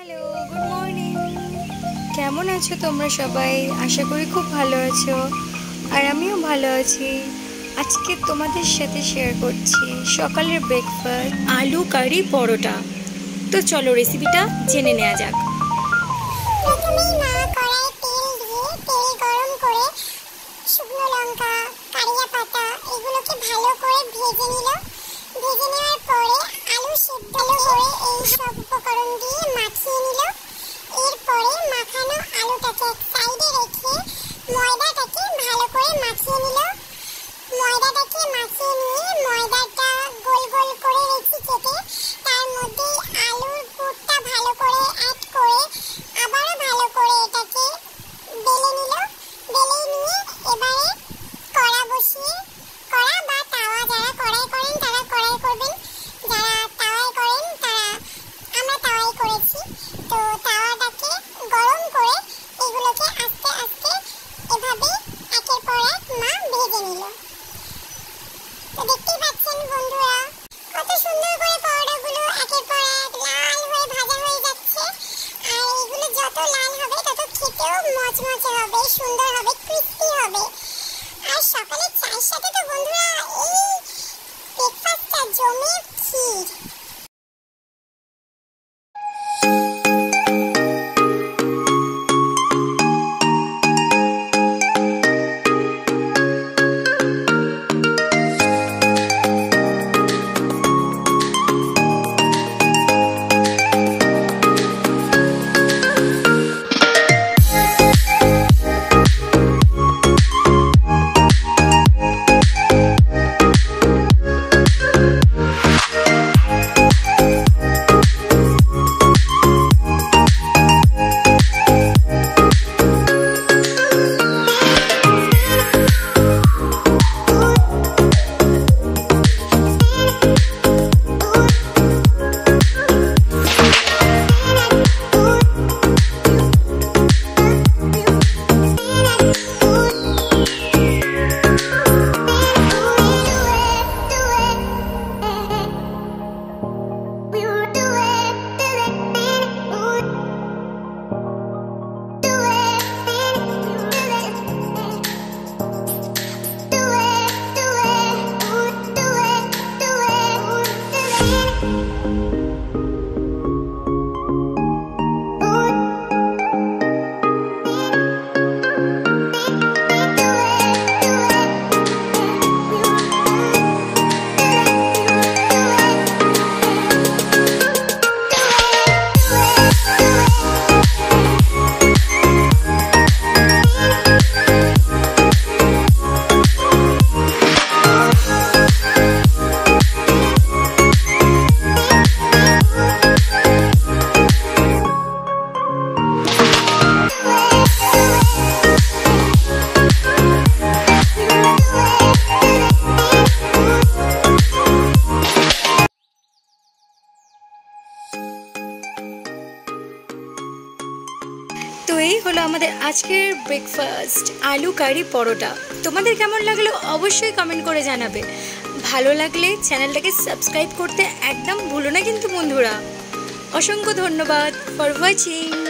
Hello, good morning. কেমন আছো তোমরা সবাই? আশা করি খুব ভালো আছো, আর আমিও ভালো আছি। আজকে তোমাদের সাথে শেয়ার করছি সকালের ব্রেকফাস্ট আলু কারি পরোটা। তো চলো রেসিপিটা জেনে নেওয়া যাক। প্রথমেই মা কড়াইয়ে তেল দিয়ে তেল গরম করে শুকনো লঙ্কা, কারিয়া পাতা এগুলোকে ভালো করে ভেজে নিল। ভেজে নেওয়ার পরে আলু সিদ্ধ করে এই সব উপকরণ দিয়ে মাখিয়ে নিল। এরপরে মাখানো আলুটাকে এক সাইডে রেখে ময়দাটাকে ভালো করে মাখিয়ে নিল। ময়দাটাকে মাখিয়ে নিয়ে ময়দাটা গোল গোল করে রেখে কেটে তার মধ্যে আলুর পুরটা ভালো করে অ্যাড করে আবারও ভালো করে এটাকে বেলে নিল। বেলে নিয়ে এবারে কড়া বসিয়ে, কড়া বা তাওয়া যারা কড়াই করেন তারা কড়াই করবেন, যারা তাওয়ায় করেন তারা, আমরা তাওয়াই করেছি। তো তাওয়াটাকে গরম করে এগুলোকে আস্তে আস্তে এভাবে একের পর এক মা ভেজে নিল। তো দেখতেই পাচ্ছেন বন্ধুরা কত সুন্দর করে পরোটাগুলো একের পর এক লাল হয়ে ভাজা হয়ে যাচ্ছে। আর এগুলো যত লাল হবে তত খেতেও মচমচে হবে, সুন্দর হবে, ক্রিস্পি হবে। আর সকালে চায়ের সাথে তো বন্ধুরা এই ব্রেকফাস্টটা জমে ক্ষীর। তো এই হলো আমাদের আজকের ব্রেকফাস্ট আলু কারি পরোটা। তোমাদের কেমন লাগলো অবশ্যই কমেন্ট করে জানাবে। ভালো লাগলে চ্যানেলটাকে সাবস্ক্রাইব করতে একদম ভুলো না কিন্তু বন্ধুরা। অসংখ্য ধন্যবাদ ফর ওয়াচিং।